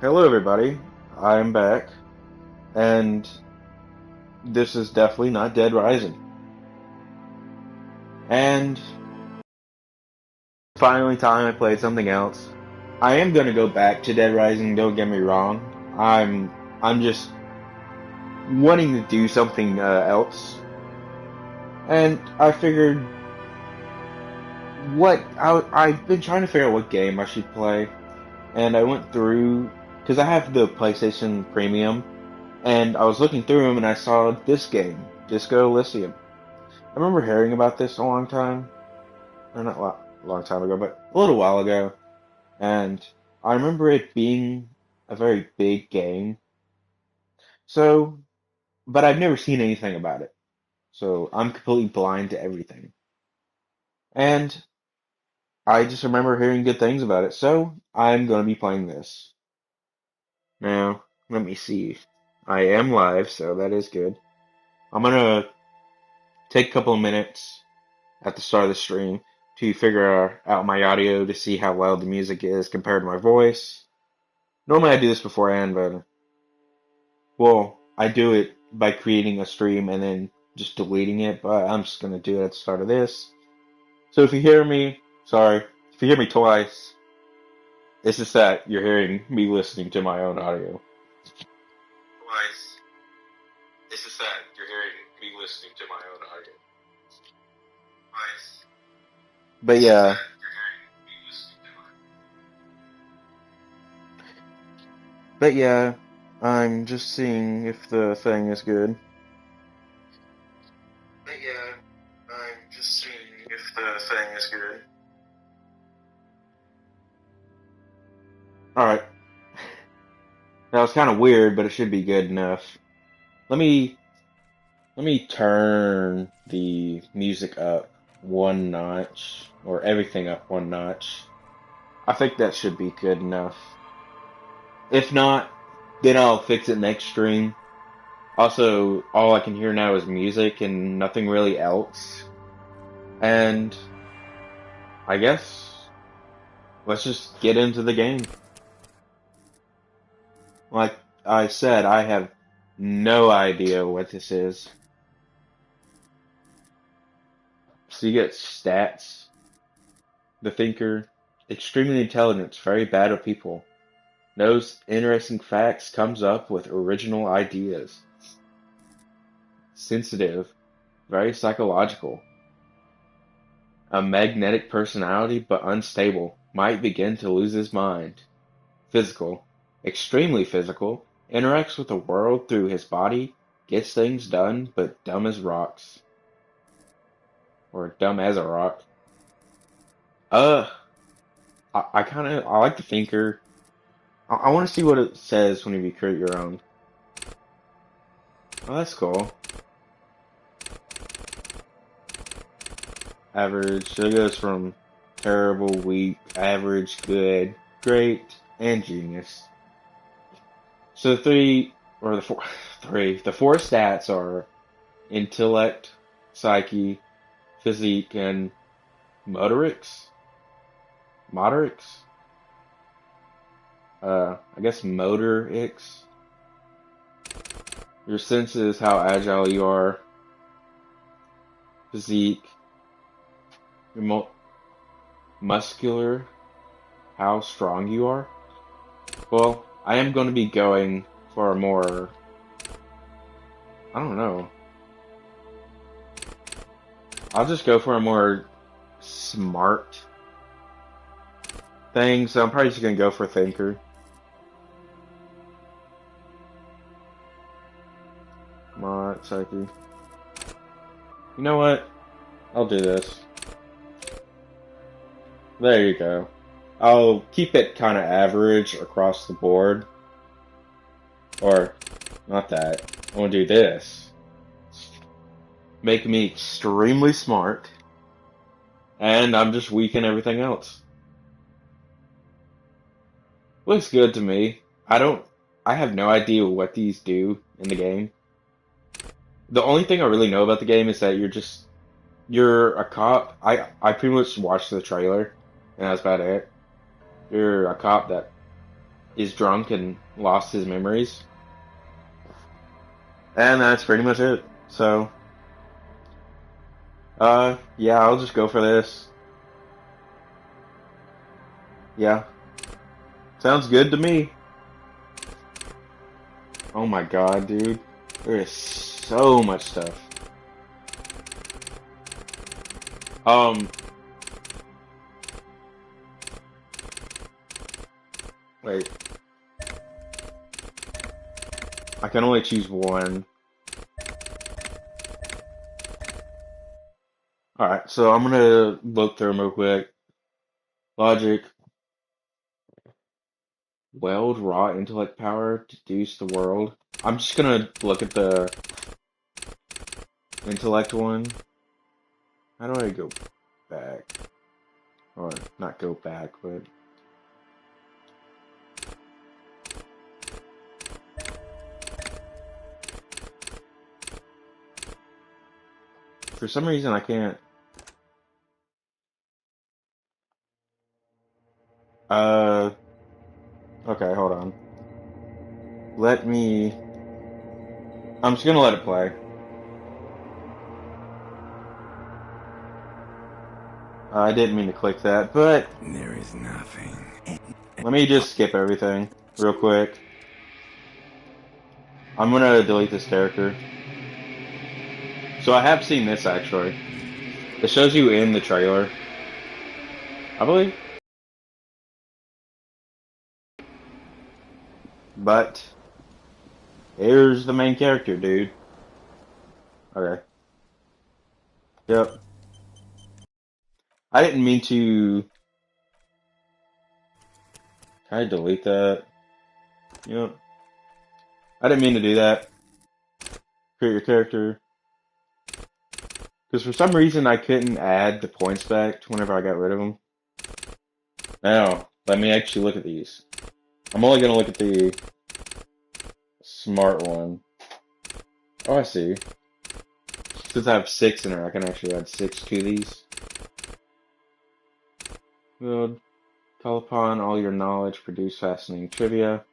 Hello, everybody. I'm back, and this is definitely not Dead Rising. And finally, time I played something else. I am gonna go back to Dead Rising. Don't get me wrong. I'm just wanting to do something else, and I figured I've been trying to figure out what game I should play, and I went through because I have the PlayStation Premium, and I was looking through them, and I saw this game, Disco Elysium. I remember hearing about this a long time, or not a long time ago, but a little while ago, and I remember it being a very big game. So, but I've never seen anything about it, so I'm completely blind to everything. And I just remember hearing good things about it, so I'm going to be playing this. Now, let me see. I am live, so that is good. I'm going to take a couple of minutes at the start of the stream to figure out my audio to see how loud the music is compared to my voice. Normally I do this beforehand, but well, I do it by creating a stream and then just deleting it, but I'm just gonna do it at the start of this. So if you hear me, sorry. If you hear me twice, it's just that you're hearing me listening to my own audio. Twice. It's just that you're hearing me listening to my own audio. Twice. But yeah. But yeah, I'm just seeing if the thing is good. But yeah, I'm just seeing if the thing is good. Alright. That was kind of weird, but it should be good enough. Let me let me turn the music up one notch, or everything up one notch. I think that should be good enough. If not, then I'll fix it next stream. Also, all I can hear now is music and nothing really else. And I guess let's just get into the game. Like I said, I have no idea what this is. So you get stats, the thinker, extremely intelligent, very bad with people, knows interesting facts, comes up with original ideas, sensitive, very psychological, a magnetic personality but unstable, might begin to lose his mind, physical, extremely physical, interacts with the world through his body, gets things done but dumb as rocks, or dumb as a rock. Uh, I like the thinker. I want to see what it says when you create your own. Oh, that's cool. Average. So it goes from terrible, weak, average, good, great, and genius. So the three, or the four, three, the four stats are intellect, psyche, physique, and motorics. Motorics? I guess motorics. Your senses, how agile you are. Physique. Your muscular, how strong you are. Well, I am going to be going for a more, I don't know. I'll just go for a more smart thing, so I'm probably just going to go for thinker. Mod, psyche. You know what? I'll do this. There you go. I'll keep it kind of average across the board. Or, not that. I want to do this. Make me extremely smart. And I'm just weak in everything else. Looks good to me. I have no idea what these do in the game. The only thing I really know about the game is that you're a cop. I pretty much watched the trailer, and that's about it. You're a cop that is drunk and lost his memories. And that's pretty much it. So, yeah, I'll just go for this. Yeah, sounds good to me. Oh my god, dude. There is so much stuff. Um, wait. I can only choose one. Alright, so I'm gonna look through them real quick. Logic, weld raw intellect power, deduce the world. I'm just gonna look at the intellect one. How do I go back? Or not go back, but for some reason I can't. Uh, okay, hold on. Let me. I'm just gonna let it play. I didn't mean to click that, but There is nothing. let me just skip everything real quick. I'm gonna delete this character. So I have seen this actually. It shows you in the trailer, I believe. But here's the main character, dude. Okay. Yep. I didn't mean to. Can I delete that? Yep. I didn't mean to do that. Create your character. Because for some reason I couldn't add the points back whenever I got rid of them. Now, let me actually look at these. I'm only going to look at the smart one. Oh, I see. Since I have 6 in her, I can actually add 6 to these. Good. Call upon all your knowledge, produce fascinating trivia,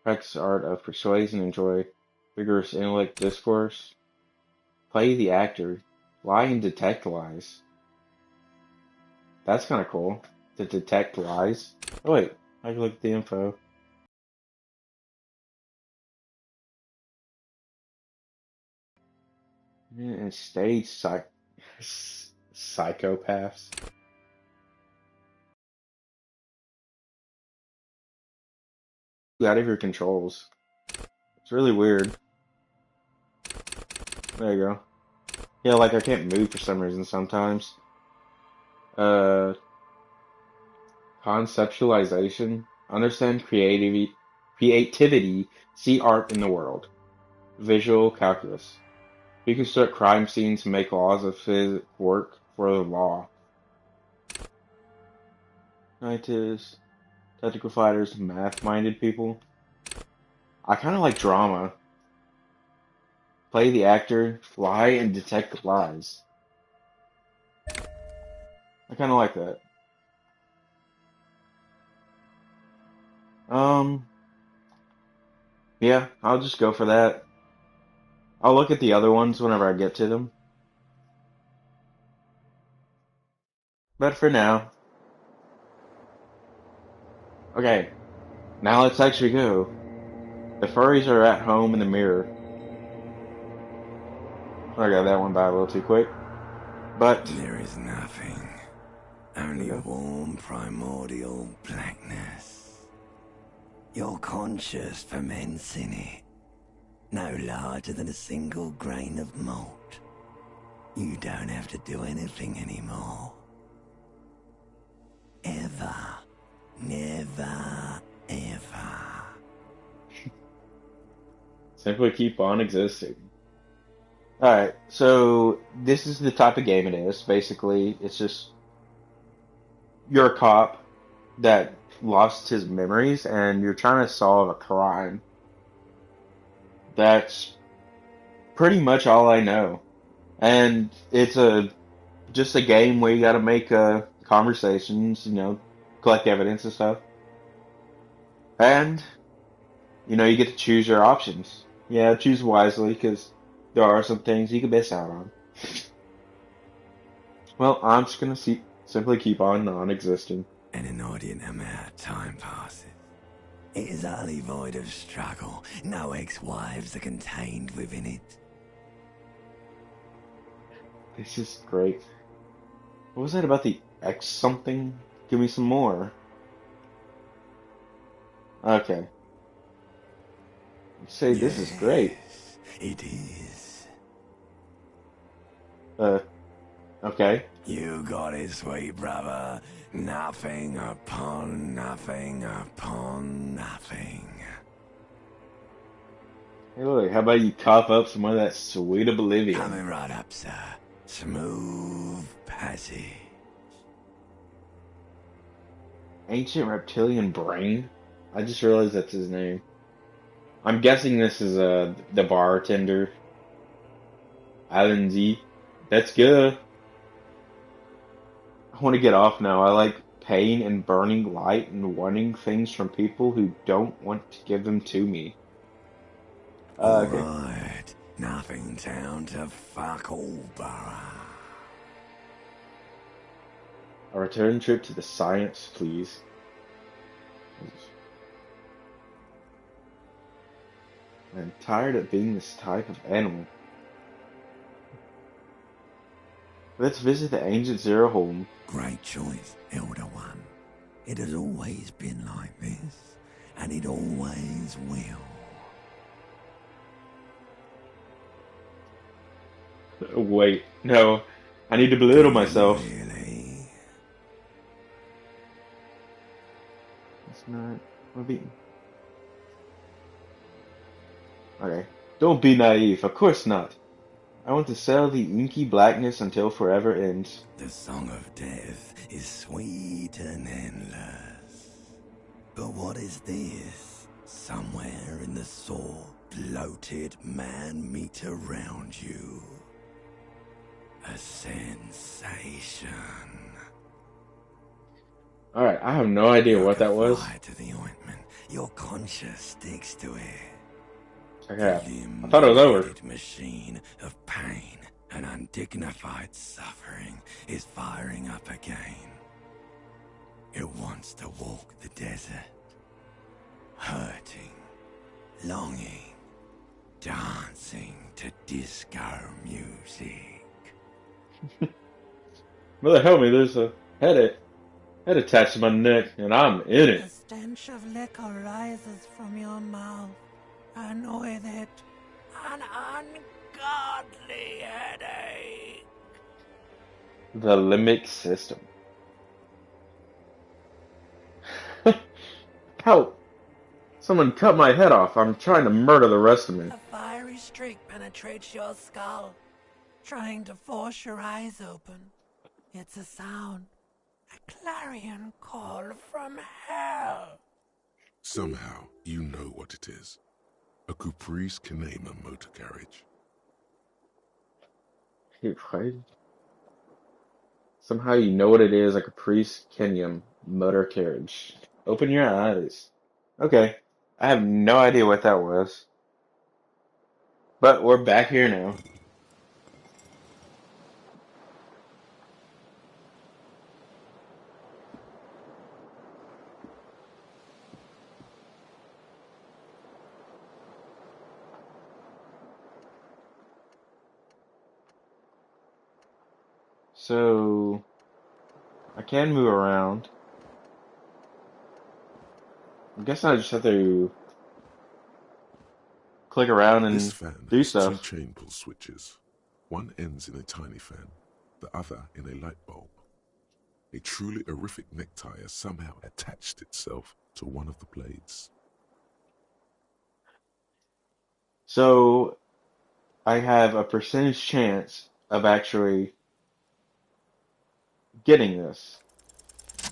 practice the art of persuasion, enjoy vigorous intellect discourse, play the actor, lie and detect lies. That's kind of cool. To detect lies. Oh wait, I can look at the info. And stage psychopaths. Out of your controls. It's really weird. There you go. Yeah, like I can't move for some reason sometimes. Uh, Conceptualization. Understand creativity. See art in the world. Visual calculus. Reconstruct crime scenes. Make laws of physics work for the law. Scientists. Technical fighters. Math-minded people. I kind of like drama. Play the actor. Lie and detect lies. I kind of like that. Um, yeah, I'll just go for that. I'll look at the other ones whenever I get to them. But for now, okay, now let's actually go. The furries are at home in the mirror. I got that one by a little too quick. But, There is nothing. there we Only go. warm primordial blackness. Your conscious ferments in it. No larger than a single grain of malt. You don't have to do anything anymore. Ever. Never, ever. Simply keep on existing. Alright, so this is the type of game it is. Basically, it's just you're a cop that lost his memories and you're trying to solve a crime. That's pretty much all I know. And it's a just a game where you got to make conversations, collect evidence and stuff. And, you get to choose your options. Yeah, choose wisely, because there are some things you could miss out on. Well, I'm just gonna simply keep on non-existing. An inordinate amount of time passes. It is utterly void of struggle. No ex-wives are contained within it. This is great. What was that about the X something? Give me some more. Okay. You say this is great. Yes, it is. Uh, okay. You got it, sweet brother. Nothing upon nothing upon nothing. Hey, look, how about you cough up some of that sweet oblivion? Coming right up, sir. Smooth passage. Ancient reptilian brain? I just realized that's his name. I'm guessing this is the bartender. Alan Z. That's good. I want to get off now. I like pain and burning light and wanting things from people who don't want to give them to me. Okay. Alright. Nothing down to fuck all, borough. A return trip to the science, please. I'm tired of being this type of animal. Let's visit the ancient Zero home. Great choice, Elder One. It has always been like this, and it always will. Wait, no. I need to belittle myself. Really? It's not. Okay. Don't be naive. Of course not. I want to sell the inky blackness until forever ends. The song of death is sweet and endless. But what is this? Somewhere in the sore, bloated man meet around you. A sensation. Alright, I have no idea what that was. Apply to the ointment. Your conscience sticks to it. Okay, I thought it was over. The machine of pain and undignified suffering is firing up again. It wants to walk the desert, hurting, longing, dancing to disco music. Mother help me, there's a head attached to my neck, and I'm in it. The stench of liquor rises from your mouth, and with it, an ungodly headache. The limbic system. Help! Someone cut my head off. I'm trying to murder the rest of me. A fiery streak penetrates your skull, trying to force your eyes open. It's a sound, a clarion call from hell. Somehow, you know what it is. A Caprice Canema motor carriage. Hey, right? Somehow you know what it is, a Caprice Kenyan motor carriage. Open your eyes. Okay, I have no idea what that was. But we're back here now. So, I can move around. I guess I just have to click around This and fan do has two stuff. chain pull switches. One ends in a tiny fan, the other in a light bulb. A truly horrific necktie has somehow attached itself to one of the blades. So, I have a percentage chance of actually getting this.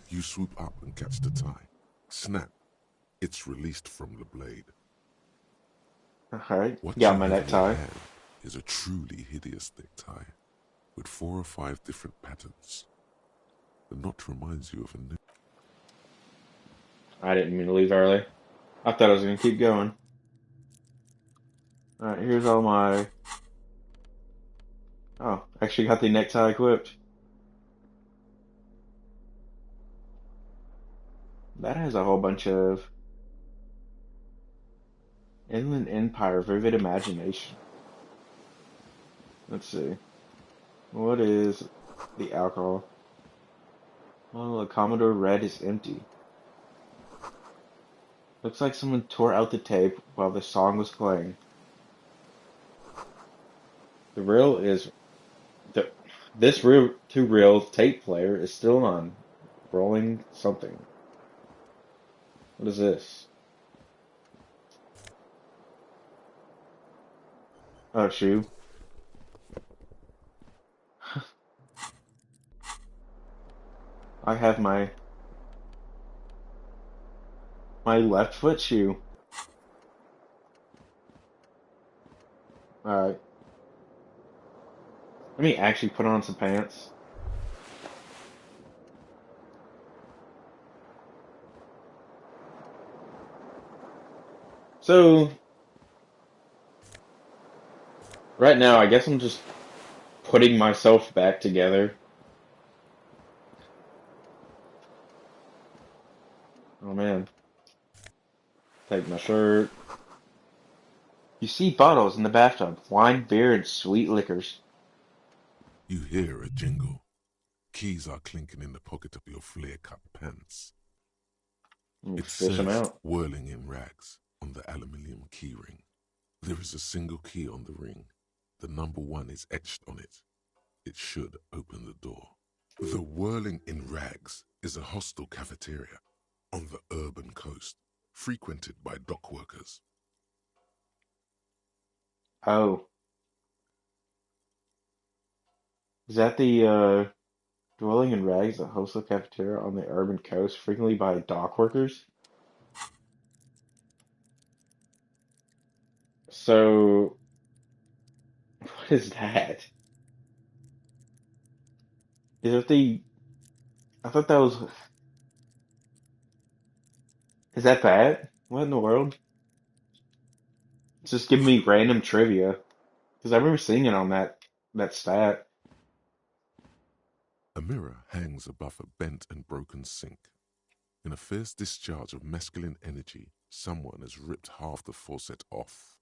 You swoop up and catch the tie. Snap. It's released from the blade. Alright, What got you my have in your necktie. hand is a truly hideous necktie with 4 or 5 different patterns. The knot reminds you of a I didn't mean to leave early. I thought I was gonna keep going. Alright, here's all my... Oh, actually got the necktie equipped. That has a whole bunch of Inland Empire, Vivid Imagination. Let's see. What is the alcohol? Oh, the Commodore Red is empty. Looks like someone tore out the tape while the song was playing. The reel is the this reel to reel tape player is still on. Rolling something. What is this? Oh, shoe. I have my left foot shoe. Alright. Let me actually put on some pants. So, right now, I guess I'm just putting myself back together. Oh man. Take my shirt. You see bottles in the bathtub. Wine, beer, and sweet liquors. You hear a jingle. Keys are clinking in the pocket of your flare-cut pants. Let me It fish them says, out. whirling in rags, on the aluminium keyring. There is a single key on the ring. The number 1 is etched on it. It should open the door. The Whirling in Rags is a hostel cafeteria on the urban coast, frequented by dock workers. Oh. Is that the dwelling in rags, a hostel cafeteria on the urban coast, frequently by dock workers? So, what is that? Is it the... I thought that was... Is that bad? What in the world? It's just giving me random trivia. Because I remember seeing it on that stat. A mirror hangs above a bent and broken sink. In a fierce discharge of masculine energy, someone has ripped half the faucet off.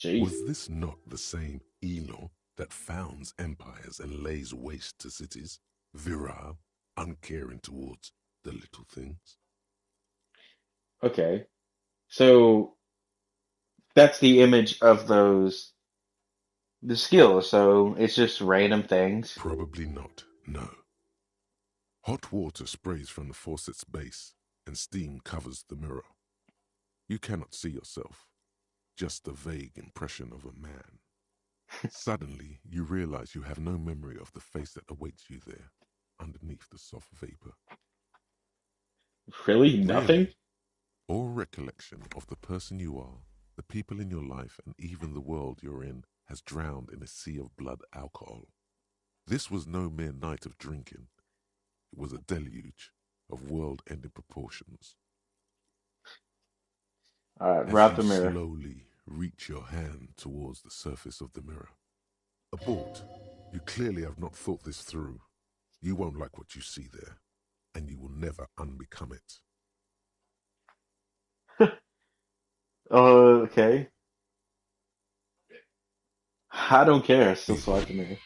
Jeez. Was this not the same Elo that founds empires and lays waste to cities, virile, uncaring towards the little things? Okay. So, that's the image of the skills. So, it's just random things. Probably not, no. Hot water sprays from the faucet's base, and steam covers the mirror. You cannot see yourself, just a vague impression of a man. Suddenly, you realize you have no memory of the face that awaits you there, underneath the soft vapor. Really? Nothing? Really, or recollection of the person you are, the people in your life, and even the world you're in has drowned in a sea of blood alcohol. This was no mere night of drinking. It was a deluge of world-ending proportions. Alright, As wrap you the mirror. slowly reach your hand towards the surface of the mirror. Abort. You clearly have not thought this through. You won't like what you see there, and you will never unbecome it. Okay. I don't care. I still swipe the Behold. mirror.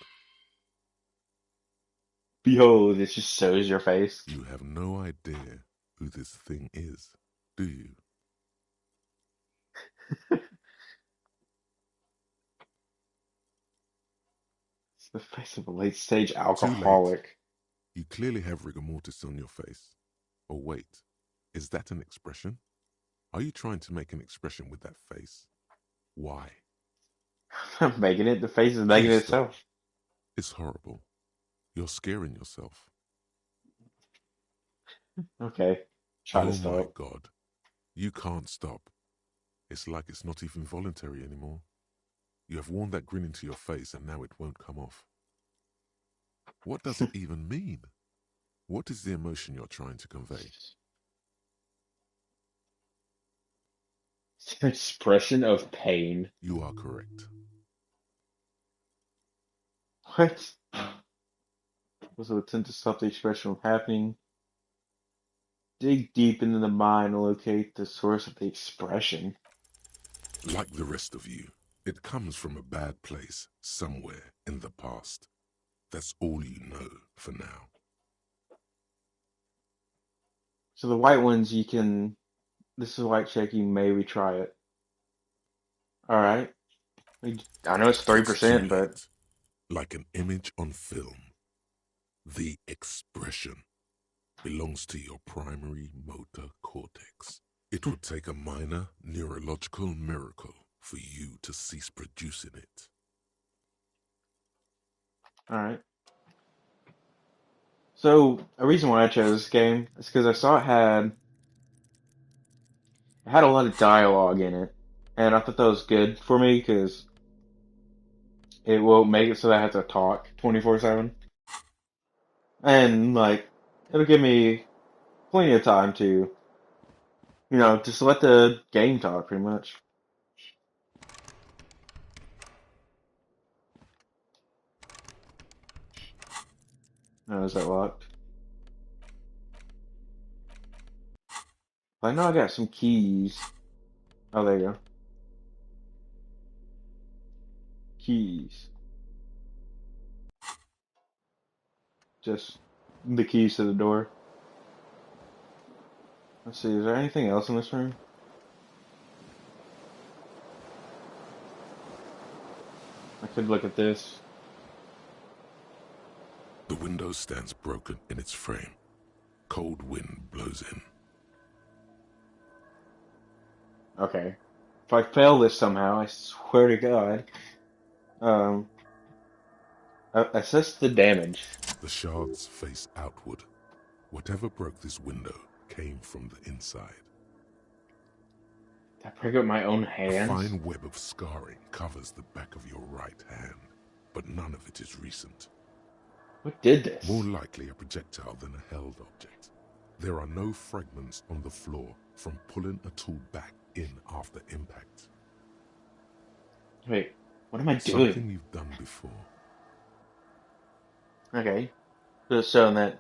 Behold, it just shows your face. You have no idea who this thing is, do you? It's the face of a late stage Too late. alcoholic. You clearly have rigor mortis on your face. Or wait, is that an expression? Are you trying to make an expression with that face? Why? I'm making it. The face is making Please it stop. itself. It's horrible. You're scaring yourself. Okay. Try to Oh my stop. God. You can't stop. It's like it's not even voluntary anymore. You have worn that grin into your face and now it won't come off. What does it even mean? What is the emotion you're trying to convey? Expression of pain. You are correct. What? Was it attempt to stop the expression from happening? Dig deep into the mind and locate the source of the expression. Like the rest of you, it comes from a bad place somewhere in the past. That's all you know for now. So the white ones you can. This is a white check. You may retry it. All right. I know it's It's too 3%, but late. Like an image on film, the expression belongs to your primary motor cortex. It would take a minor neurological miracle for you to cease producing it. all right. So a reason why I chose this game is because I saw it had a lot of dialogue in it, and I thought that was good for me because it will make it so that I have to talk 24/7, and like it'll give me plenty of time to, just let the game talk pretty much. Oh, is that locked? I know I got some keys. Oh, there you go. Keys. Just the keys to the door. Let's see, is there anything else in this room? I could look at this. The window stands broken in its frame. Cold wind blows in. Okay. If I fail this somehow, I swear to God. Um, assess the damage. The shards face outward. Whatever broke this window came from the inside. Did I break up my own A hands? fine web of scarring covers the back of your right hand, but none of it is recent. What did this? More likely a projectile than a held object. There are no fragments on the floor from pulling a tool back in after impact. Wait, what am I doing? Something you've done before. Okay. Just showing that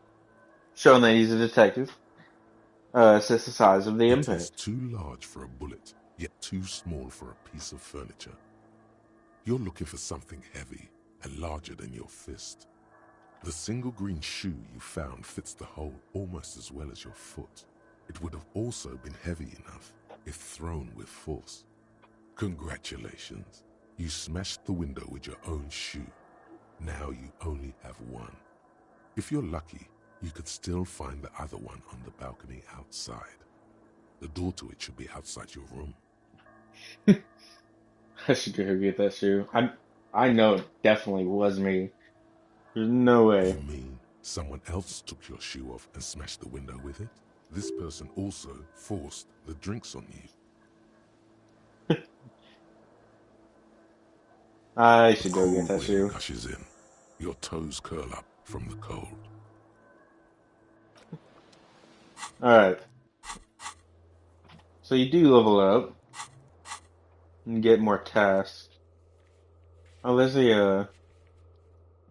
he's a detective. Assess the size of the It is impact. too large for a bullet, yet too small for a piece of furniture. You're looking for something heavy and larger than your fist. The single green shoe you found fits the hole almost as well as your foot. It would have also been heavy enough if thrown with force. Congratulations. You smashed the window with your own shoe. Now you only have one. If you're lucky, you could still find the other one on the balcony outside. The door to it should be outside your room. I should go get that shoe. I know it definitely was me. There's no You way. mean someone else took your shoe off and smashed the window with it? This person also forced the drinks on you. I should go get Cold that wind shoe. gushes in. Your toes curl up from the cold. Alright. So you do level up and get more tasks. Oh, there's the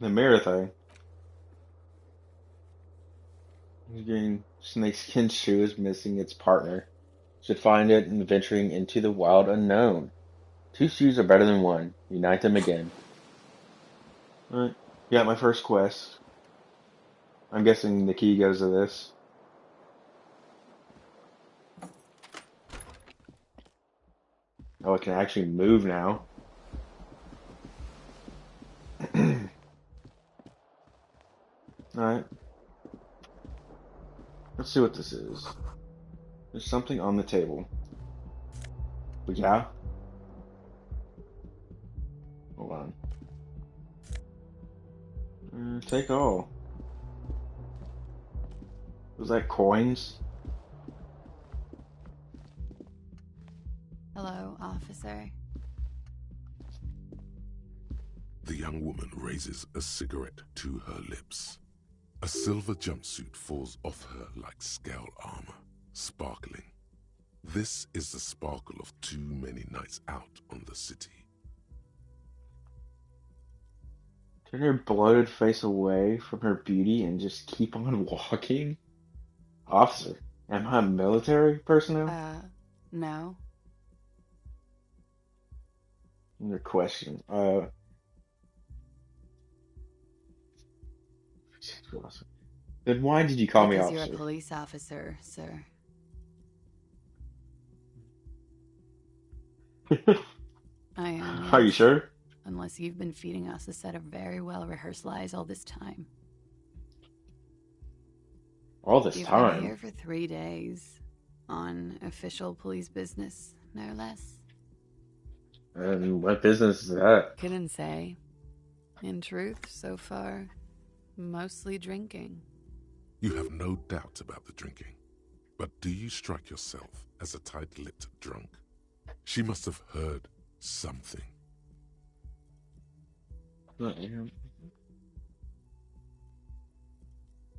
mirror thing. Getting snakeskin shoe is missing its partner. Should find it and venturing into the wild unknown. Two shoes are better than one. Unite them again. Alright. Got my first quest. I'm guessing the key goes to this. Oh, it can actually move now. Alright. Let's see what this is. There's something on the table. But yeah? Hold on. Take all. Was that coins? Hello, officer. The young woman raises a cigarette to her lips. A silver jumpsuit falls off her like scale armor, sparkling. This is the sparkle of too many nights out on the city. Turn her bloated face away from her beauty and just keep on walking? Officer, am I military personnel? No. Your question. Then why did you call me Because you're a officer? police officer, sir. I am, Are you yes. sure? Unless you've been feeding us a set of very well-rehearsed lies all this time. All this You've time. been here for 3 days. On official police business, no less. And what business is that? Couldn't say. In truth, so far, mostly drinking. You have no doubt about the drinking. But do you strike yourself as a tight-lipped drunk? She must have heard something.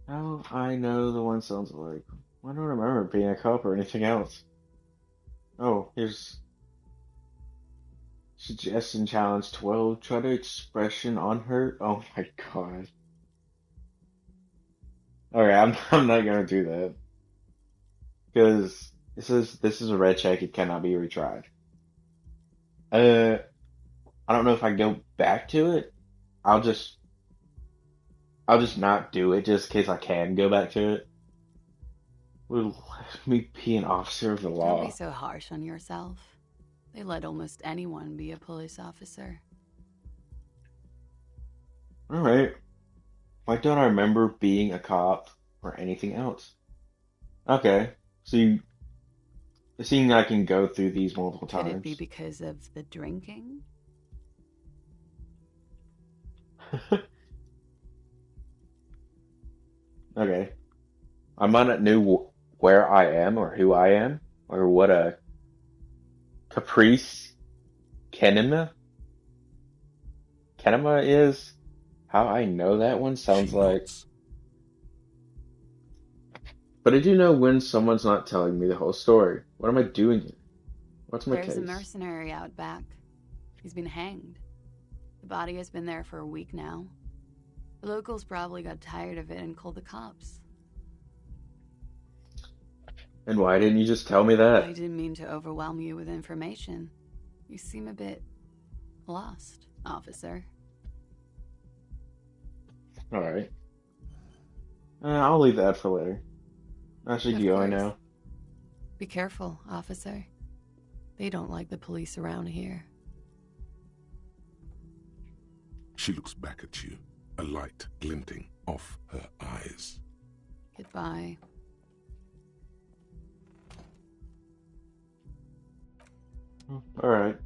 How I know the one sounds like. I don't remember being a cop or anything else. Oh, here's suggestion challenge 12. Try to expression on her. Oh my god. Okay, I'm not gonna do that. Because this is a red check, it cannot be retried. Uh I don't know if I go back to it. I'll just I'll just not do it just in case I can go back to it. Will let me be an officer of the Don't be law. so harsh on yourself. They let almost anyone be a police officer. Alright. Why don't I remember being a cop or anything else? Okay. So you seeing I can go through these multiple Could it be times. because of the drinking? Okay. I might not know where I am or who I am or what a caprice kenema kenema is. How I know that one She sounds like. nods. But I do know when someone's not telling me the whole story. What am I doing here? What's my There's a case? mercenary out back. He's been hanged. The body has been there for a week now. The locals probably got tired of it and called the cops. And why didn't you just tell me I that? didn't mean to overwhelm you with information. You seem a bit lost, officer. Alright. I'll leave that for later. I should Of be going course. now. Be careful, officer. They don't like the police around here. She looks back at you, a light glinting off her eyes. Goodbye. Alright.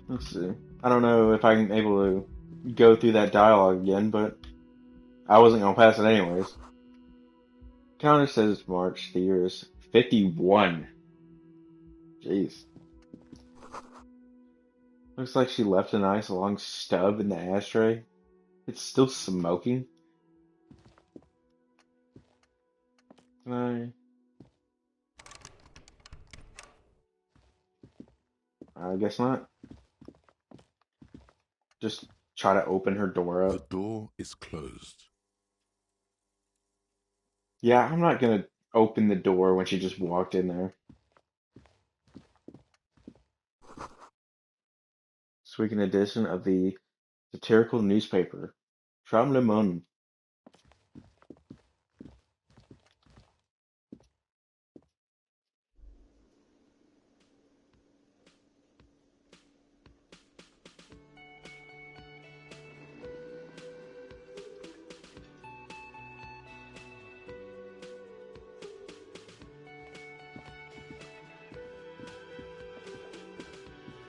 Let's see. I don't know if I'm able to go through that dialogue again, but I wasn't gonna pass it anyways. Counter says March. The year is 51. Jeez. Looks like she left a nice long stub in the ashtray. It's still smoking. Can I guess not. Just try to open her door The up. door is closed. Yeah, I'm not gonna open the door when she just walked in there. This week an edition of the satirical newspaper, Tram Le Monde.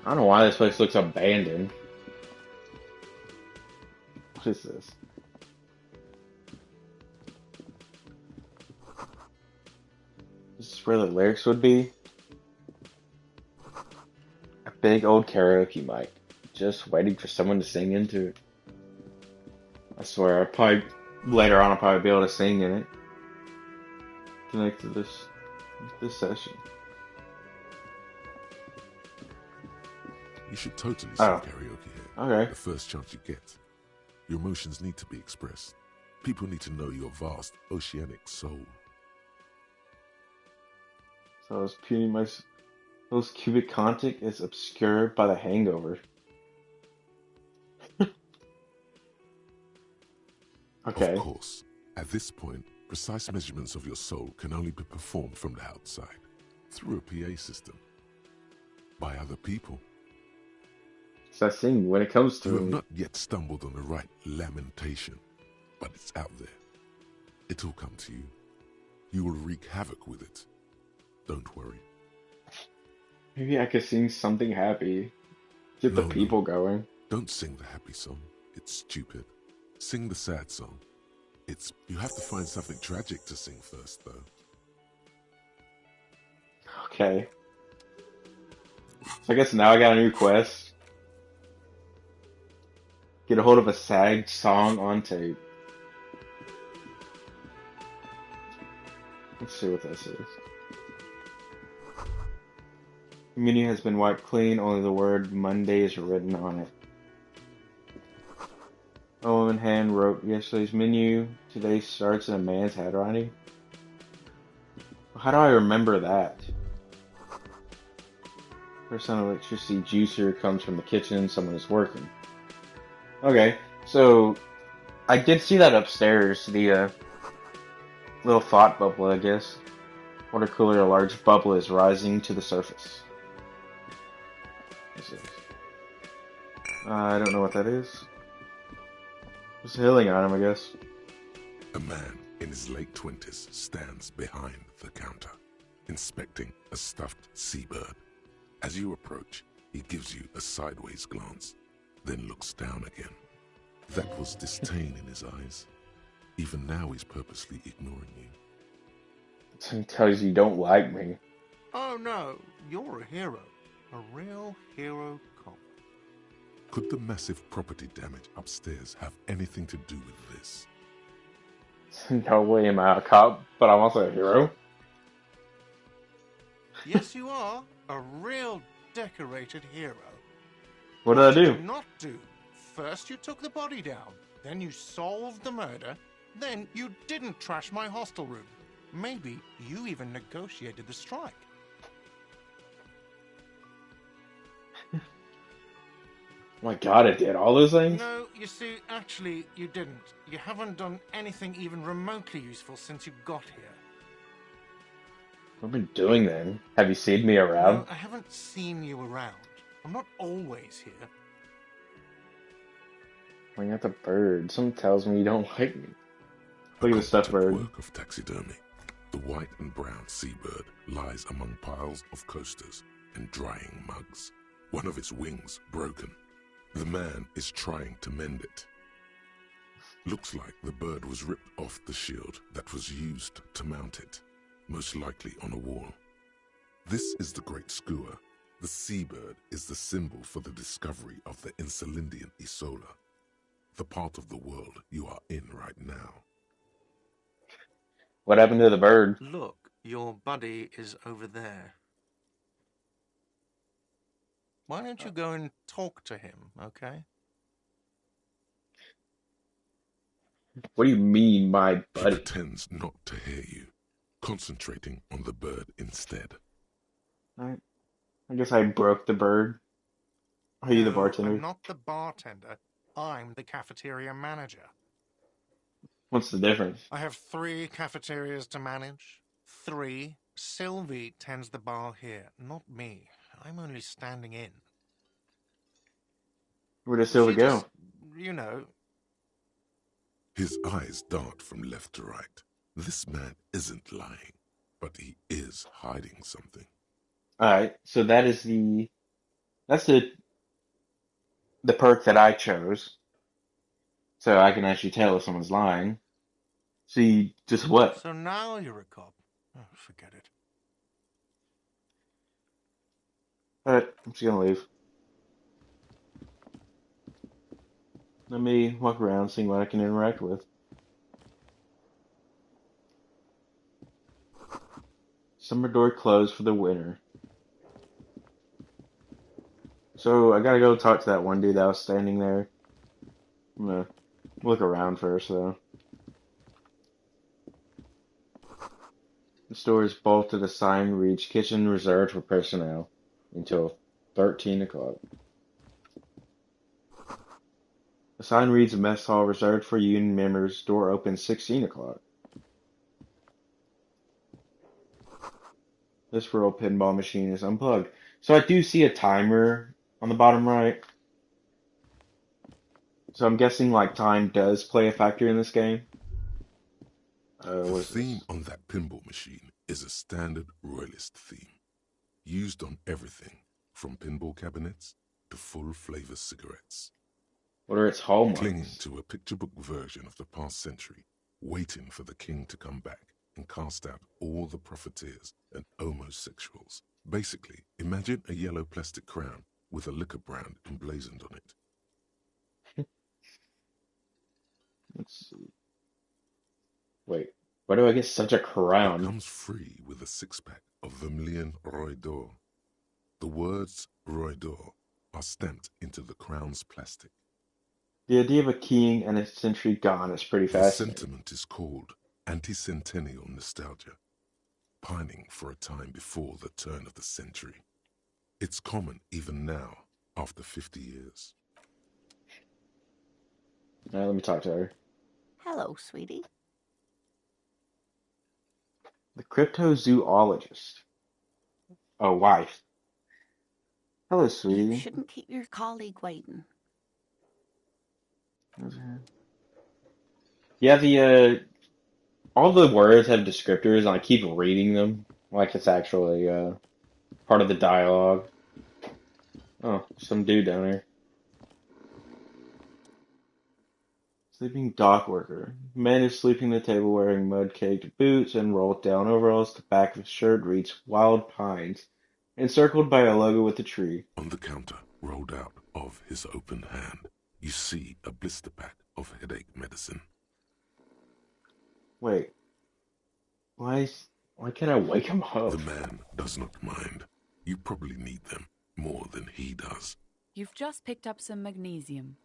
I don't know why this place looks abandoned. What is this? This is where the lyrics would be. A big old karaoke mic. Just waiting for someone to sing into it. I swear, later on I'll probably be able to sing in it. Connect to this This session. You should totally sing Oh, karaoke here. okay. The first chance you get. Your emotions need to be expressed. People need to know your vast, oceanic soul. So I was puny my most cubic content is obscured by the hangover. Of Okay. course, at this point, precise measurements of your soul can only be performed from the outside, through a PA system, by other people. So I sing when it comes You have to not yet stumbled on the right lamentation, but it's out there. It'll come to you. You will wreak havoc with it. Don't worry. maybe I could sing something happy. Get the No, no, people going. don't sing the happy song. It's stupid. Sing the sad song. You have to find something tragic to sing first, though. Okay. So I guess now I got a new quest. Get a hold of a sad song on tape. Let's see what this is. The menu has been wiped clean, only the word Monday is written on it. A woman hand wrote yesterday's menu. Today starts in a man's handwriting. How do I remember that? First sound of electricity juicer comes from the kitchen. Someone is working. Okay, so I did see that upstairs. The little thought bubble, I guess. Water cooler, a large bubble is rising to the surface. What's this? I don't know what that is. It's a healing item, I guess. A man in his late 20s stands behind the counter, inspecting a stuffed seabird. As you approach, he gives you a sideways glance, then looks down again. That was disdain in his eyes. Even now he's purposely ignoring you. It tells you don't like me. Oh no, you're a hero. A real hero cop. Could the massive property damage upstairs have anything to do with this? No way am I a cop, but I'm also a hero. Yes, you are. A real decorated hero. What did I Did do? you not do? First you took the body down, then you solved the murder, then you didn't trash my hostel room. Maybe you even negotiated the strike. Oh my god, I did all those things? No, you see, actually, you didn't. You haven't done anything even remotely useful since you got here. What have I been doing then? Have you seen me around? No, I haven't seen you around. I'm not always here. Pointing at the bird. Something tells me you don't like me. A Look at the stuffed competent bird. work of taxidermy. The white and brown seabird lies among piles of coasters and drying mugs. One of its wings broken. The man is trying to mend it. Looks like the bird was ripped off the shield that was used to mount it, most likely on a wall. This is the Great Skua. The seabird is the symbol for the discovery of the Insulindian Isola, the part of the world you are in right now. What happened to the bird? Look, your buddy is over there. Why don't you go and talk to him, okay? What do you mean, my He buddy? pretends not to hear you, concentrating on the bird instead. I guess I broke the bird. Are you the No, bartender? I'm not the bartender. I'm the cafeteria manager. What's the difference? I have 3 cafeterias to manage. 3. Sylvie tends the bar here, not me. I'm only standing in. Where does Silver She go? just, you know, His eyes dart from left to right. This man isn't lying, but he is hiding something. Alright, so that's the perk that I chose. So I can actually tell if someone's lying. See, just what? so now you're a cop. Oh, forget it. Alright, I'm just gonna leave. Let me walk around, seeing what I can interact with. Summer door closed for the winter. So I gotta go talk to that one dude that was standing there. I'm gonna look around first, though. The store is bolted. A sign reads "Kitchen reserved for personnel" until 13 o'clock. The sign reads "Mess hall reserved for union members. Door opens 16 o'clock." This rural pinball machine is unplugged. So I do see a timer on the bottom right. So I'm guessing like time does play a factor in this game. The What is theme this? on that pinball machine is a standard royalist theme, used on everything from pinball cabinets to full-flavor cigarettes. What are its Clinging hallmarks? to a picture book version of the past century, waiting for the king to come back and cast out all the profiteers and homosexuals. Basically, imagine a yellow plastic crown with a liquor brand emblazoned on it. Let's see. Wait, why do I get such a It crown? comes free with a six-pack of Vermilion Roy d'Or. The words Roy d'Or are stamped into the crown's plastic. The idea of a king and a century gone is pretty The fascinating. sentiment is called anti-centennial nostalgia, pining for a time before the turn of the century. It's common even now, after 50 years. Alright, let me talk to her. Hello, sweetie. The cryptozoologist. Oh, wife. Hello, You sweetie. shouldn't keep your colleague waiting. Yeah, all the words have descriptors, and I keep reading them like it's actually part of the dialogue. Oh, some dude down there. Sleeping dock worker. Man is sleeping at the table wearing mud-caked boots and rolled down overalls. The back of his shirt reads Wild Pines, encircled by a logo with a tree. On the counter, rolled out of his open hand, you see a blister pack of headache medicine. Wait, why can't I wake him up? The man does not mind. You probably need them more than he does. You've just picked up some magnesium.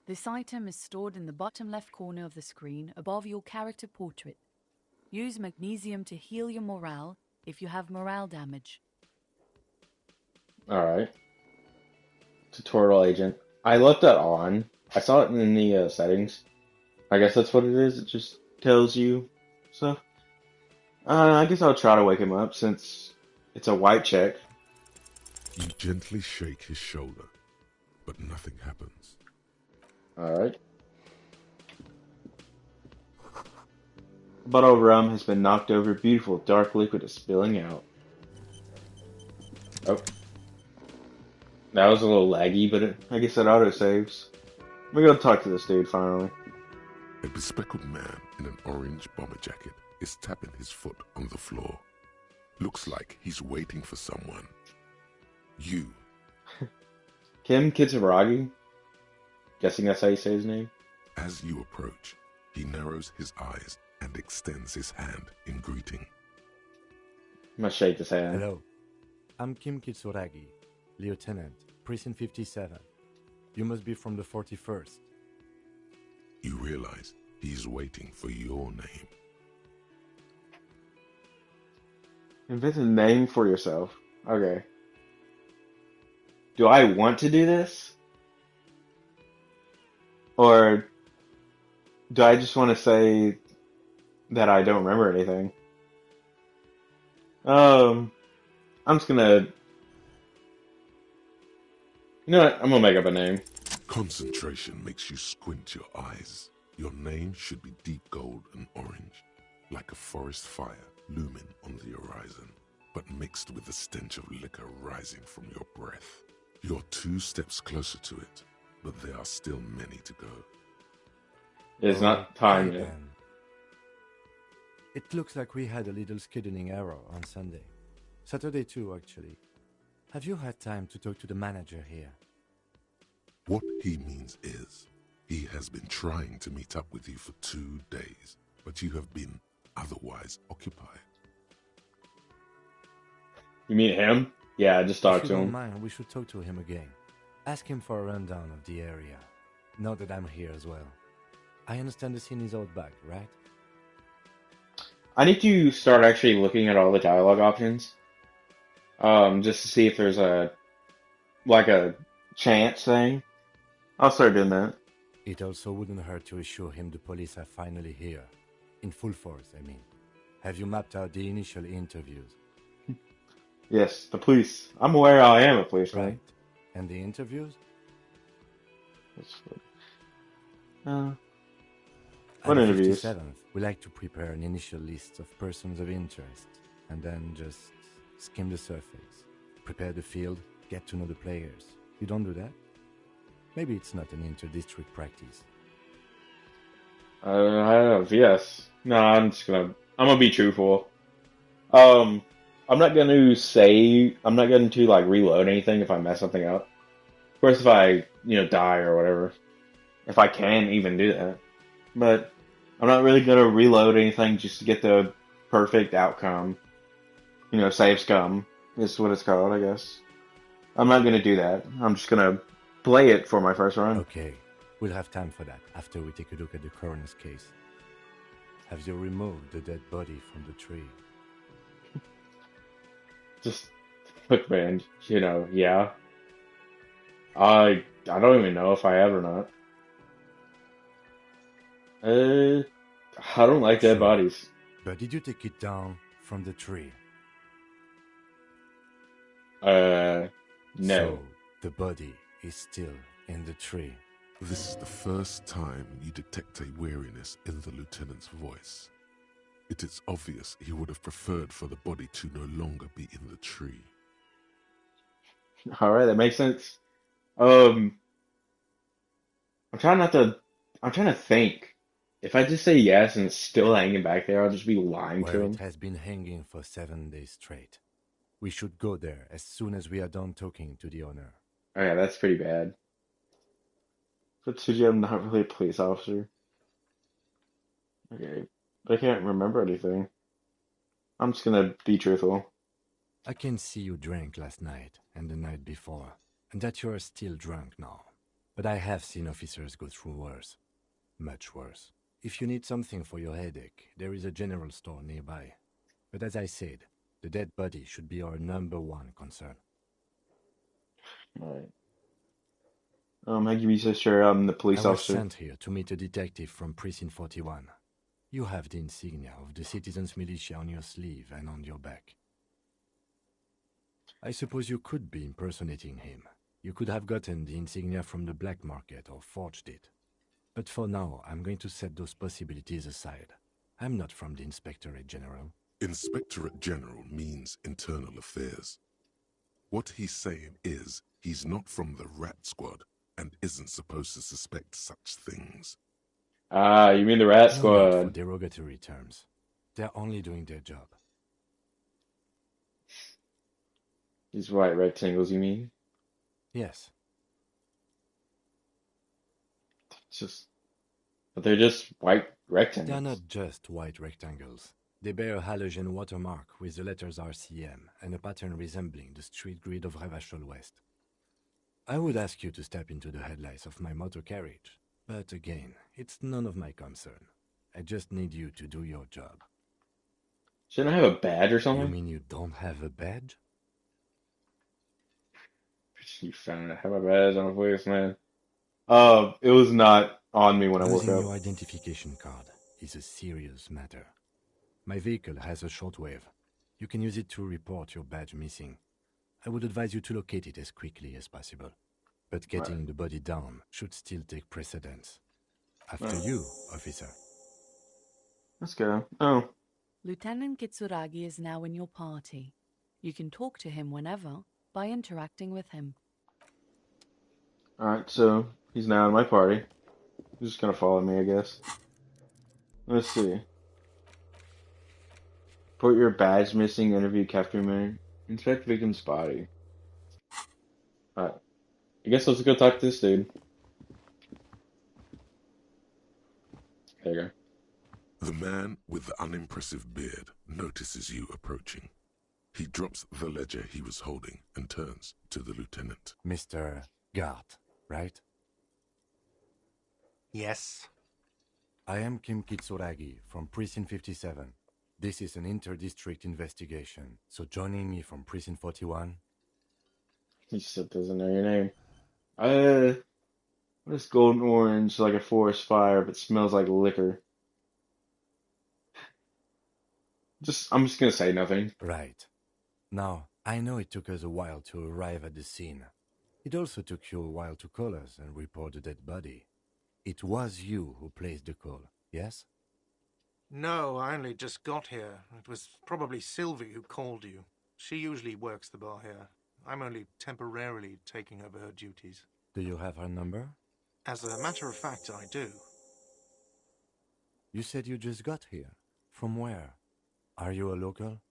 This item is stored in the bottom left corner of the screen above your character portrait. Use magnesium to heal your morale if you have morale damage. Alright. Tutorial agent. I left that on. I saw it in the settings. I guess that's what it is. It just tells you stuff. I guess I'll try to wake him up since it's a white check. You gently shake his shoulder, but nothing happens. Alright. Bottle of rum has been knocked over. Beautiful dark liquid is spilling out. Oh. That was a little laggy, but I guess it auto-saves. We're gonna talk to this dude finally. A bespectacled man in an orange bomber jacket is tapping his foot on the floor. Looks like he's waiting for someone. You. Kim Kitsuragi? Guessing that's how you say his name? As you approach, he narrows his eyes and extends his hand in greeting. I'm gonna shake his hand. Hello, I'm Kim Kitsuragi, Lieutenant, Precinct 57. You must be from the 41st. You realize he's waiting for your name. Invent a name for yourself. Okay. Do I want to do this? Or do I just want to say that I don't remember anything? I'm just gonna... You know what? I'm gonna make up a name. Concentration makes you squint your eyes. Your name should be deep gold and orange, like a forest fire looming on the horizon, but mixed with the stench of liquor rising from your breath. You're 2 steps closer to it, but there are still many to go. It's not time yet. Then. It looks like we had a little scheduling error on Sunday. Saturday too, actually. Have you had time to talk to the manager here? What he means is, he has been trying to meet up with you for 2 days, but you have been otherwise occupied. You mean him? Yeah, I just If talked you to don't him. mind, we should talk to him again. Ask him for a rundown of the area. Now that I'm here as well. I understand the scene is out back, right? I need to start actually looking at all the dialogue options, just to see if there's a chance thing. I'll start doing that. It also wouldn't hurt to assure him the police are finally here. In full force, I mean. Have you mapped out the initial interviews? Yes, the police. I'm aware I am a policeman. Right. And the interviews? Uh, At what the interviews? 57th, we like to prepare an initial list of persons of interest, and then just skim the surface. Prepare the field, get to know the players. You don't do that? Maybe it's not an inter-district practice. I have, yes. No, I'm gonna be truthful. Um, I'm not going to like reload anything if I mess something up. Of course, if I, die or whatever, if I can even do that. But I'm not really gonna reload anything just to get the perfect outcome. Save scum is what it's called, I guess. I'm not gonna do that. I'm just gonna play it for my first run. Okay, we'll have time for that after we take a look at the coroner's case. Have you removed the dead body from the tree? Just quick band, yeah. I don't even know if I have or not. I don't like dead Sure. bodies. But did you take it down from the tree? No. So, the body is still in the tree. This is the first time you detect a weariness in the lieutenant's voice. It is obvious he would have preferred for the body to no longer be in the tree. All right, that makes sense. Um, I'm trying not to. I'm trying to think. If I just say yes and it's still hanging back there, I'll just be lying to Where it him. has been hanging for 7 days straight. We should go there as soon as we are done talking to the owner. Oh yeah, that's pretty bad. But Suji, I'm not really a police officer. Okay, but I can't remember anything. I'm just gonna be truthful. I can see you drank last night and the night before, and that you are still drunk now. But I have seen officers go through worse. Much worse. If you need something for your headache, there is a general store nearby. But as I said, the dead body should be our #1 concern. All right. How can you be so sure I'm the I police was officer? sent here to meet a detective from Precinct 41. You have the insignia of the Citizens Militia on your sleeve and on your back. I suppose you could be impersonating him. You could have gotten the insignia from the black market or forged it. But for now, I'm going to set those possibilities aside. I'm not from the Inspectorate General. Inspectorate General means internal affairs. What he's saying is he's not from the Rat Squad and isn't supposed to suspect such things. Ah, you mean the Rat No need for Squad? derogatory terms. They're only doing their job. These white rectangles, you mean? Yes, But they're just white they're rectangles. not just white rectangles. They bear a halogen watermark with the letters RCM and a pattern resembling the street grid of Ravachol West. I would ask you to step into the headlights of my motor carriage, but again, it's none of my concern. I just need you to do your job. Shouldn't I have a badge or You something? mean you don't have a badge? You found it. Have a badge on a policeman. It was not on me when I woke Losing up. your identification card is a serious matter. My vehicle has a shortwave. You can use it to report your badge missing. I would advise you to locate it as quickly as possible. But getting the body down should still take precedence. After you, officer. Let's go. Oh, Lieutenant Kitsuragi is now in your party. You can talk to him whenever by interacting with him. alright, so he's now in my party. He's just gonna follow me, I guess. Let's see. Report your badge missing, interview capture man. Inspect victim's body. Alright. I guess let's go talk to this dude. There you go. The man with the unimpressive beard notices you approaching. He drops the ledger he was holding and turns to the lieutenant. Mr. Gart, right? Yes. I am Kim Kitsuragi from Precinct 57. This is an inter-district investigation, so joining me from Precinct 41. He still doesn't know your name. What is golden orange like a forest fire but smells like liquor? I'm just gonna say nothing. Right. Now, I know it took us a while to arrive at the scene. It also took you a while to call us and report the dead body. It was you who placed the call, yes? No, I only just got here. It was probably Sylvie who called you. She usually works the bar here. I'm only temporarily taking over her duties. Do you have her number? As a matter of fact, I do. You said you just got here. From where? Are you a local?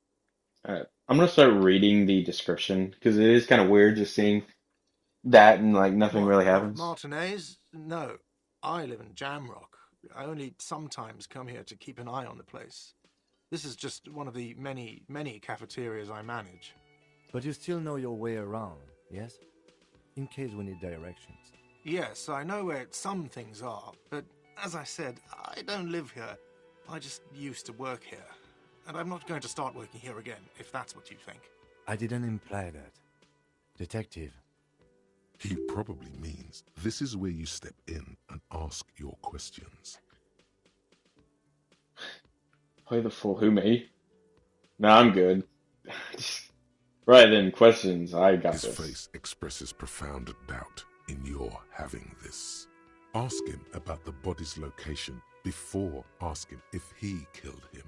I'm gonna start reading the description because it is kind of weird just seeing that and like nothing What, really happens. Martinez? No, I live in Jamrock. I only sometimes come here to keep an eye on the place. This is just one of the many, many cafeterias I manage. But you still know your way around, yes? In case we need directions. Yes, I know where some things are, but as I said, I don't live here. I just used to work here. And I'm not going to start working here again, if that's what you think. I didn't imply that. Detective. He probably means this is where you step in and ask your questions. Play the fool. Who, me? No, I'm good. Right then, questions. I got His this. face expresses profound doubt in your having this. Ask him about the body's location before asking if he killed him.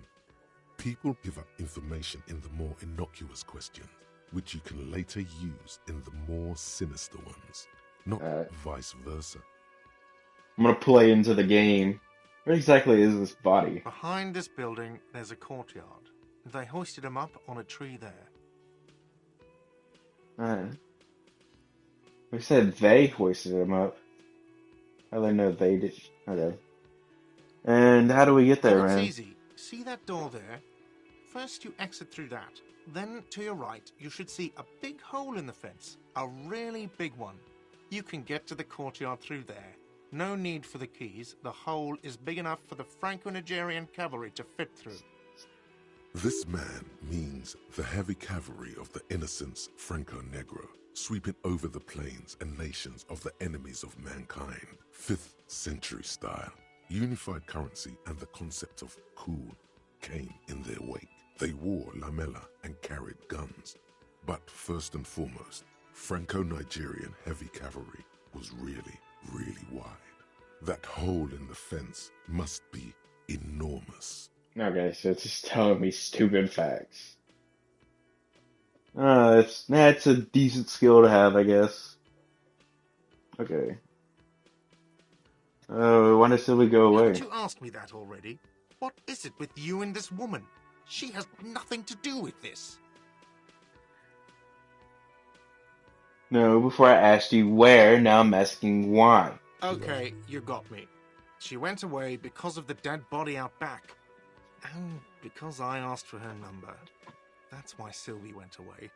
People give up information in the more innocuous questions, which you can later use in the more sinister ones, not vice versa. I'm gonna play into the game. What exactly is this body? Behind this building, there's a courtyard. They hoisted him up on a tree there. We said they hoisted him up. How do they know they did? Okay. And how do we get there, It's man? easy. See that door there? First you exit through that. Then to your right, you should see a big hole in the fence. A really big one. You can get to the courtyard through there. No need for the keys. The hole is big enough for the Franco-Nigerian cavalry to fit through. This man means the heavy cavalry of the innocents Franco-Negro, sweeping over the plains and nations of the enemies of mankind. 5th century style. Unified currency and the concept of cool came in their wake. They wore lamella and carried guns. But first and foremost, Franco-Nigerian heavy cavalry was really, really wide. That hole in the fence must be enormous. Okay, so it's just telling me stupid facts. It's a decent skill to have, I guess. Okay. Oh, why does Sylvie go away? Haven't you asked me that already? What is it with you and this woman? She has nothing to do with this. No, before I asked you where, now I'm asking why. Okay, you got me. She went away because of the dead body out back. And because I asked for her number. That's why Sylvie went away.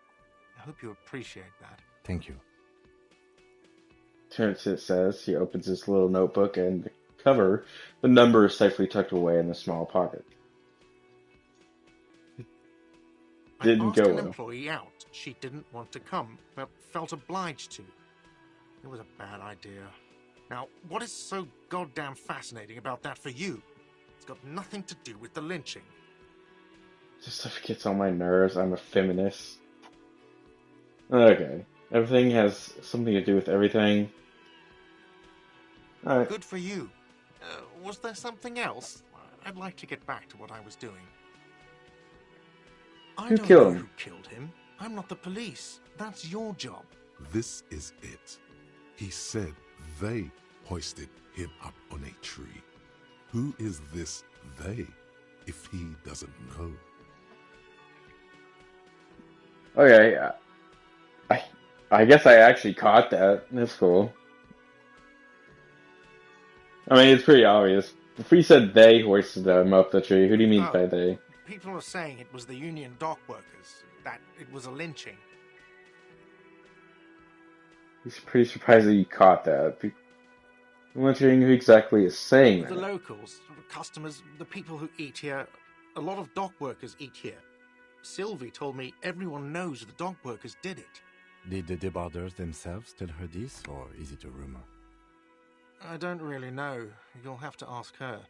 I hope you appreciate that. Thank you. Turns it says he opens his little notebook and the cover, the number is safely tucked away in the small pocket. Didn't I asked go an well. employee out. She didn't want to come, but felt obliged to. It was a bad idea. Now, what is so goddamn fascinating about that for you? It's got nothing to do with the lynching. This stuff gets on my nerves. I'm a feminist. Okay. Everything has something to do with everything. Alright. Good for you. Was there something else? I'd like to get back to what I was doing. I Who don't killed know him? who killed him. I'm not the police. That's your job. This is it. He said they hoisted him up on a tree. Who is this they, if he doesn't know? Okay. I guess I actually caught that. That's cool. I mean, it's pretty obvious. If he said they hoisted him up the tree, who do you mean by they? people are saying it was the union dock workers, that it was a lynching. He's pretty surprised that you caught that. I'm wondering who exactly is saying The that. locals, the customers, the people who eat here, a lot of dock workers eat here. Sylvie told me everyone knows the dock workers did it. Did the debarders themselves tell her this, or is it a rumor? I don't really know. You'll have to ask her.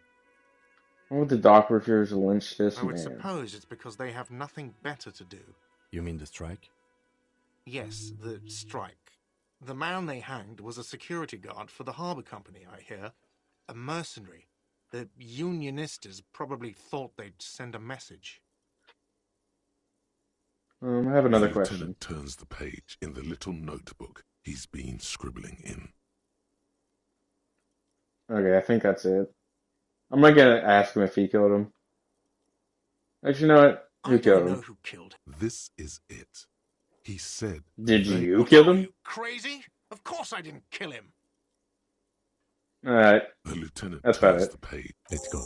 Why would the dock workers lynch this I would man? suppose it's because they have nothing better to do. You mean the strike? Yes, the strike. The man they hanged was a security guard for the harbour company, I hear. A mercenary. The unionistas probably thought they'd send a message. I have another the question. lieutenant turns the page in the little notebook he's been scribbling in. Okay, I think that's it. I'm not gonna ask him if he killed him. Actually, you know what? Who I killed don't know him? who killed him. This is it. He said Did they... you What kill are him? you, crazy? Of course I didn't kill him. Alright, The lieutenant that's about turns it. the page. Let's go.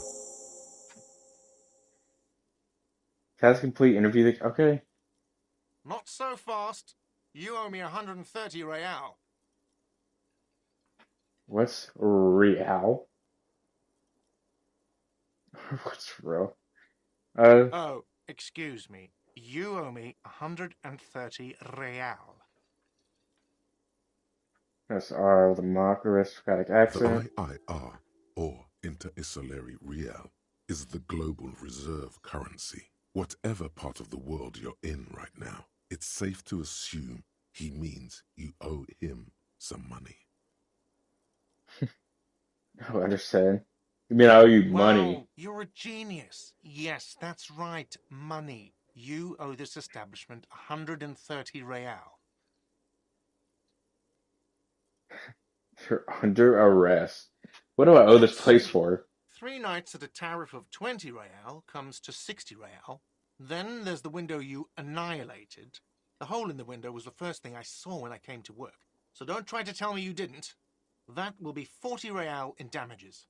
Task complete, interview the... Okay. Not so fast. You owe me 130 real. What's real? What's real? Oh, excuse me. You owe me 130 real. That's R with a mock aristocratic accent. The IIR, or Inter-Isolary Real, is the global reserve currency. Whatever part of the world you're in right now, it's safe to assume he means you owe him some money. I don't understand. You mean I owe you money? Wow, you're a genius. Yes, that's right, money. You owe this establishment 130 real. You're under arrest. What do I owe this place for? 3 nights at a tariff of 20 real comes to 60 real. Then there's the window you annihilated. The hole in the window was the first thing I saw when I came to work. So don't try to tell me you didn't. That will be 40 real in damages.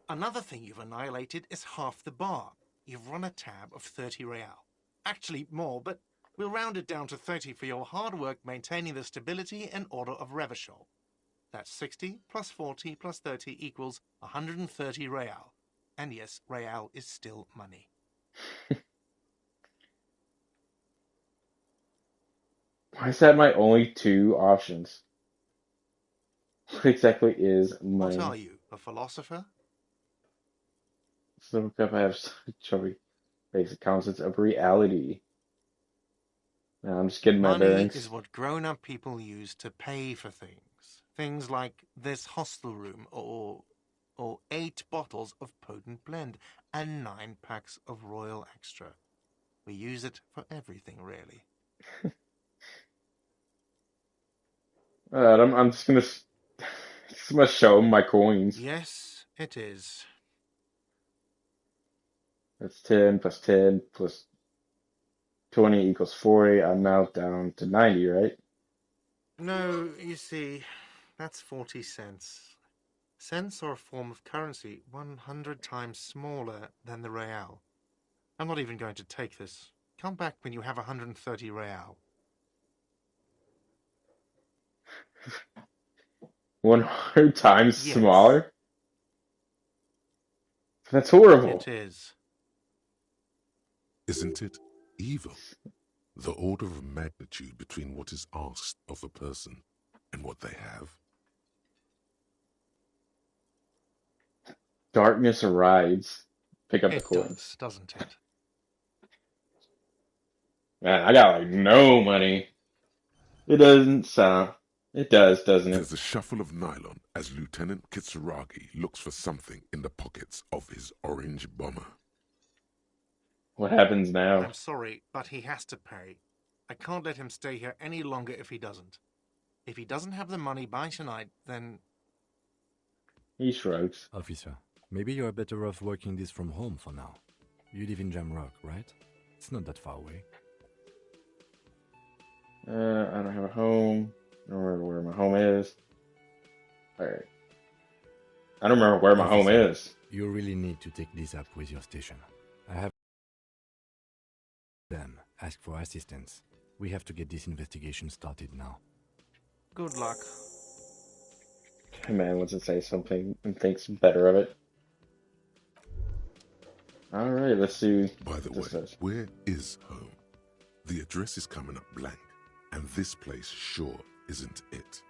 Another thing you've annihilated is half the bar. You've run a tab of 30 real. Actually more, but we'll round it down to 30 for your hard work maintaining the stability and order of Revachol. That's 60 plus 40 plus 30 equals 130 real. And yes, real is still money. Why is that my only two options? What exactly is money? What are you, a philosopher? So I have trouble basic concepts of reality. Now I'm just getting my Money bearings. is what grown-up people use to pay for things. Things like this hostel room or 8 bottles of potent blend and 9 packs of Royal Extra. We use it for everything, really. I'm just gonna show him my coins. Yes, it is. That's 10 plus 10 plus 20 equals 40. I'm now down to 90, right? No, you see, that's 40 cents. Cents are a form of currency 100 times smaller than the real. I'm not even going to take this. Come back when you have 130 real. 100 times Yes. smaller? That's horrible. It is. Isn't it evil? The order of magnitude between what is asked of a person and what they have. Darkness rides. Pick up the It coins. does, doesn't it? Man, I got like no money. It doesn't sound. It does, doesn't it? There's a shuffle of nylon as Lieutenant Kitsuragi looks for something in the pockets of his orange bomber. What happens now? I'm sorry, but he has to pay. I can't let him stay here any longer if he doesn't. If he doesn't have the money by tonight, then... He shrugs. Officer, maybe you're better off working this from home for now. You live in Jamrock, right? It's not that far away. I don't have a home. I don't remember where my home is. Alright. I don't remember where my home Officer, is. You really need to take this up with your station. I have ask for assistance. We have to get this investigation started now. Good luck. Man wants to say something and thinks better of it. Alright, let's see By the what this way, says. where is home? The address is coming up blank, and this place sure isn't it.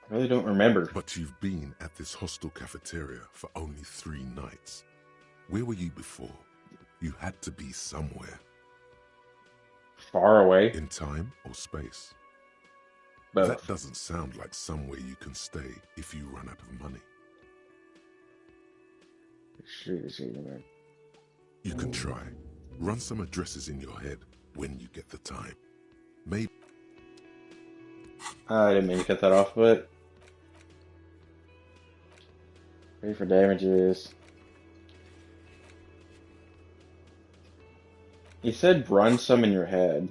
I really don't remember. But you've been at this hostel cafeteria for only 3 nights. Where were you before? You had to be somewhere. Far away? In time or space? Both. That doesn't sound like somewhere you can stay if you run out of money. You can try. Run some addresses in your head when you get the time. Maybe. I didn't mean to cut that off, but... Pay for damages. You said run some in your head.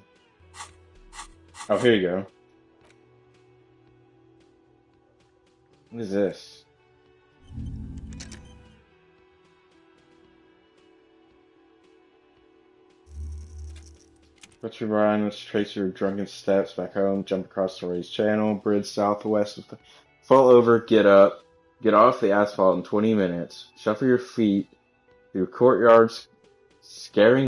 Oh, here you go. What is this? Put your ride, let's trace your drunken steps back home, jump across the raised channel, bridge southwest, fall over, get up, get off the asphalt in 20 minutes, shuffle your feet through courtyards, scaring